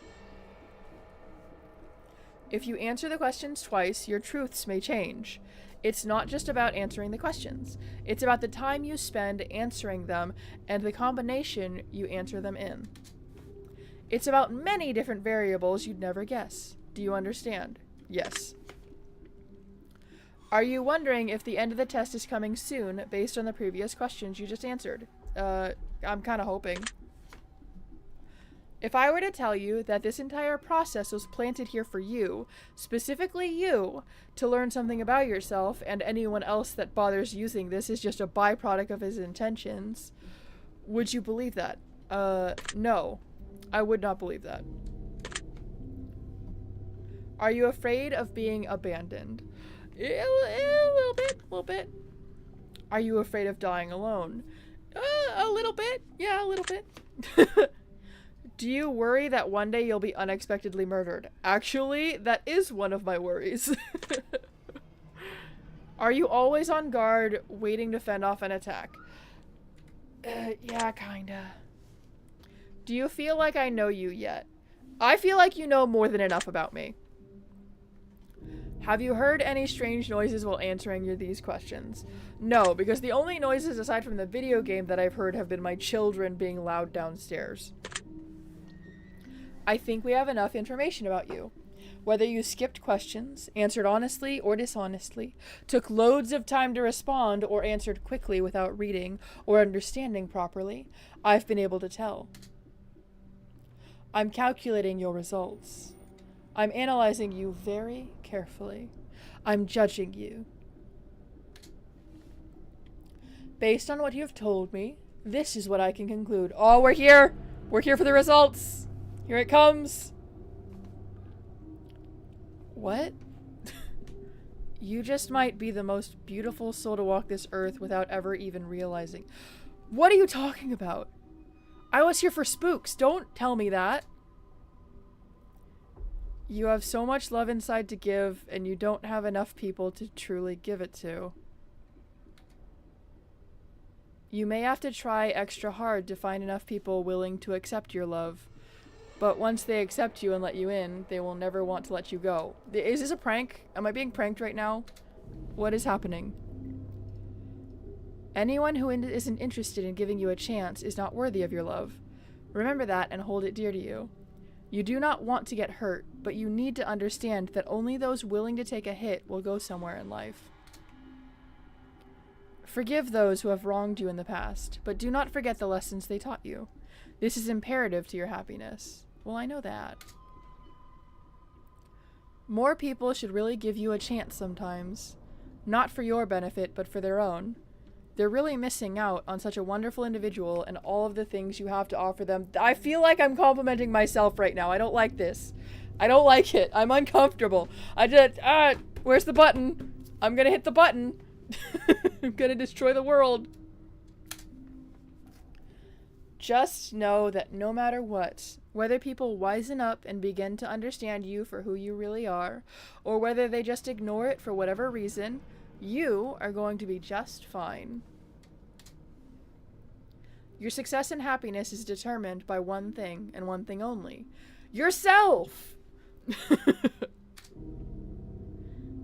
If you answer the questions twice, your truths may change. It's not just about answering the questions. It's about the time you spend answering them and the combination you answer them in. It's about many different variables you'd never guess. Do you understand? Yes. Are you wondering if the end of the test is coming soon based on the previous questions you just answered? I'm kind of hoping. If I were to tell you that this entire process was planted here for you, specifically you, to learn something about yourself, and anyone else that bothers using this is just a byproduct of his intentions, would you believe that? No. I would not believe that. Are you afraid of being abandoned? A little bit. Are you afraid of dying alone? A little bit. Yeah, a little bit. Do you worry that one day you'll be unexpectedly murdered? Actually, that is one of my worries. Are you always on guard, waiting to fend off an attack? Yeah, kinda. Do you feel like I know you yet? I feel like you know more than enough about me. Have you heard any strange noises while answering these questions? No, because the only noises aside from the video game that I've heard have been my children being loud downstairs. I think we have enough information about you. Whether you skipped questions, answered honestly or dishonestly, took loads of time to respond, or answered quickly without reading or understanding properly, I've been able to tell. I'm calculating your results. I'm analyzing you very carefully. I'm judging you. Based on what you've told me, this is what I can conclude. Oh, we're here! We're here for the results! Here it comes! What? You just might be the most beautiful soul to walk this earth without ever even realizing. What are you talking about? I was here for spooks. Don't tell me that. You have so much love inside to give, and you don't have enough people to truly give it to. You may have to try extra hard to find enough people willing to accept your love. But once they accept you and let you in, they will never want to let you go. Is this a prank? Am I being pranked right now? What is happening? Anyone who isn't interested in giving you a chance is not worthy of your love. Remember that and hold it dear to you. You do not want to get hurt, but you need to understand that only those willing to take a hit will go somewhere in life. Forgive those who have wronged you in the past, but do not forget the lessons they taught you. This is imperative to your happiness. Well, I know that. More people should really give you a chance sometimes. Not for your benefit, but for their own. They're really missing out on such a wonderful individual and all of the things you have to offer them. I feel like I'm complimenting myself right now. I don't like this. I don't like it. I'm uncomfortable. Where's the button? I'm gonna hit the button. I'm gonna destroy the world. Just know that no matter what, whether people wisen up and begin to understand you for who you really are, or whether they just ignore it for whatever reason, you are going to be just fine. Your success and happiness is determined by one thing and one thing only: yourself!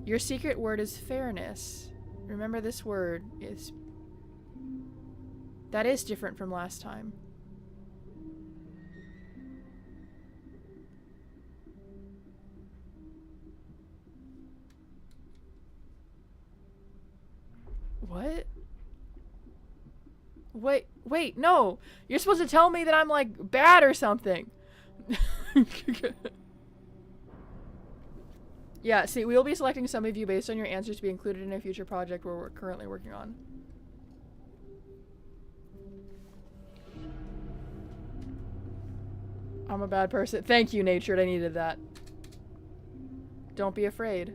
Your secret word is fairness. Remember, this word is... that is different from last time. What? Wait, no! You're supposed to tell me that I'm, like, bad or something! Yeah, see, we will be selecting some of you based on your answers to be included in a future project we're currently working on. I'm a bad person. Thank you, Natured. I needed that. Don't be afraid.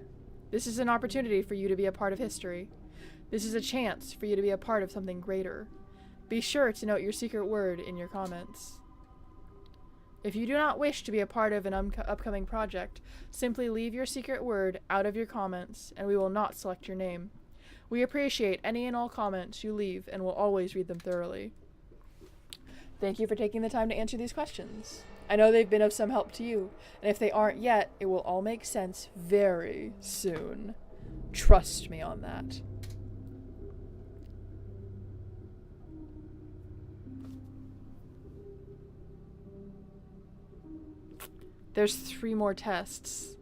This is an opportunity for you to be a part of history. This is a chance for you to be a part of something greater. Be sure to note your secret word in your comments. If you do not wish to be a part of an upcoming project, simply leave your secret word out of your comments and we will not select your name. We appreciate any and all comments you leave and will always read them thoroughly. Thank you for taking the time to answer these questions. I know they've been of some help to you, and if they aren't yet, it will all make sense very soon. Trust me on that. There's 3 more tests.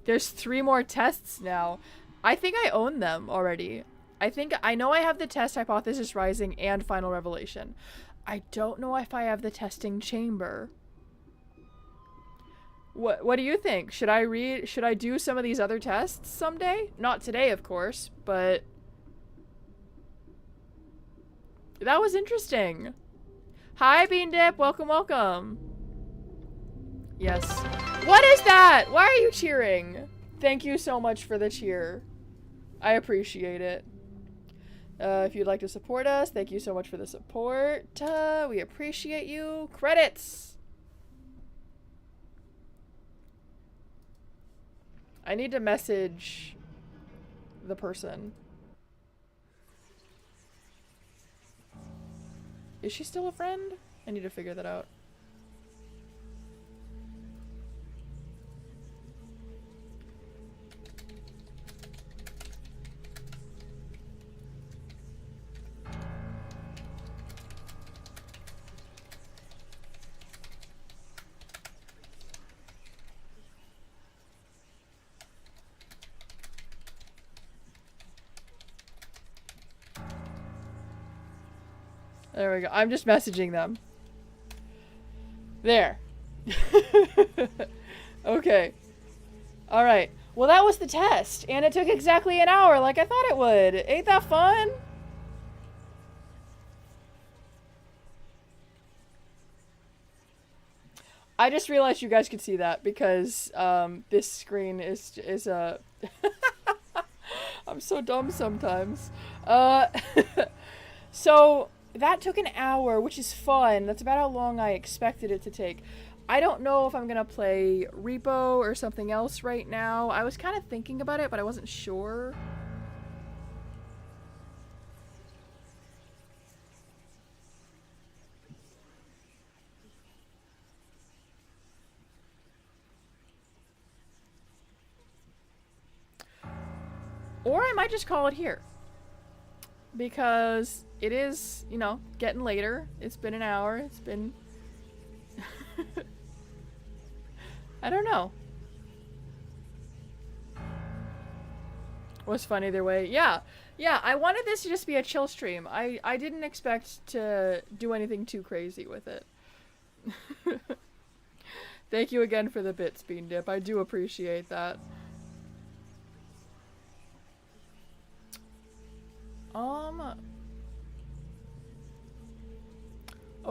There's 3 more tests now. I think I own them already. I know I have the test Hypothesis Rising and Final Revelation. I don't know if I have the testing chamber. What do you think? Should I do some of these other tests someday? Not today, of course, but that was interesting. Hi, Bean Dip. Welcome, welcome. Yes. What is that? Why are you cheering? Thank you so much for the cheer. I appreciate it. If you'd like to support us, thank you so much for the support. We appreciate you. Credits! I need to message the person. Is she still a friend? I need to figure that out. There we go. I'm just messaging them. There. Okay. Alright. Well, that was the test. And it took exactly an hour like I thought it would. Ain't that fun? I just realized you guys could see that because this screen is I'm so dumb sometimes. So that took an hour, which is fun. That's about how long I expected it to take. I don't know if I'm gonna play Repo or something else right now. I was kind of thinking about it, but I wasn't sure. Or I might just call it here. Because it is, you know, getting later. It's been an hour. It's been... I don't know. Was fun either way. Yeah. Yeah, I wanted this to just be a chill stream. I didn't expect to do anything too crazy with it. Thank you again for the bits, Bean Dip. I do appreciate that. Oh,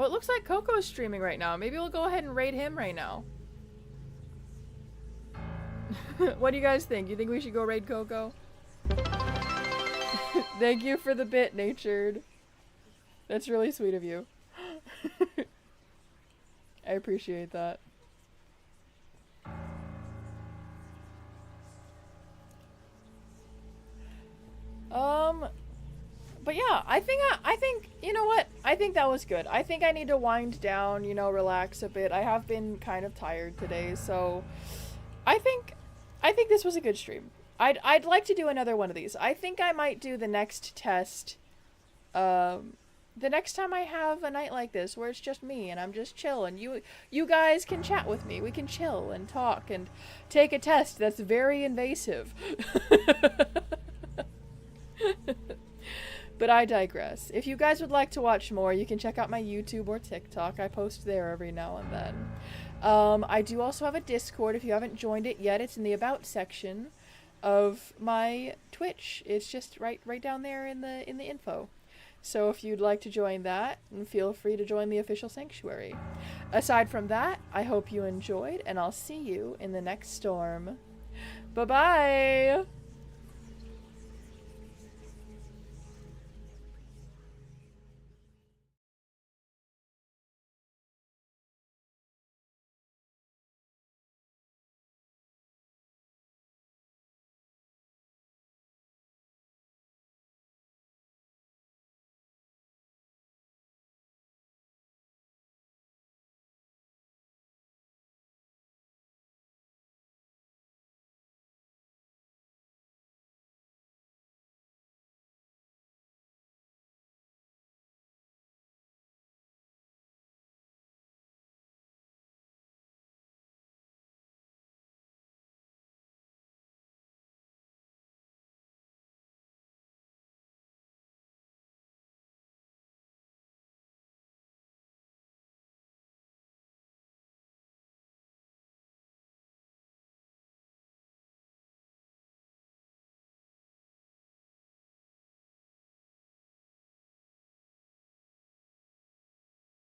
it looks like Coco's streaming right now. Maybe we'll go ahead and raid him right now. What do you guys think? You think we should go raid Coco? Thank you for the bit, Natured. That's really sweet of you. I appreciate that. But yeah, I think, you know what? I think that was good. I think I need to wind down, you know, relax a bit. I have been kind of tired today, so I think this was a good stream. I'd like to do another one of these. I think I might do the next test, the next time I have a night like this where it's just me and I'm just chill and you guys can chat with me. We can chill and talk and take a test that's very invasive. But I digress. If you guys would like to watch more, you can check out my YouTube or TikTok. I post there every now and then. I do also have a Discord. If you haven't joined it yet, it's in the About section of my Twitch. It's just right down there in the info. So if you'd like to join that, feel free to join the official sanctuary. Aside from that, I hope you enjoyed, and I'll see you in the next storm. Bye-bye!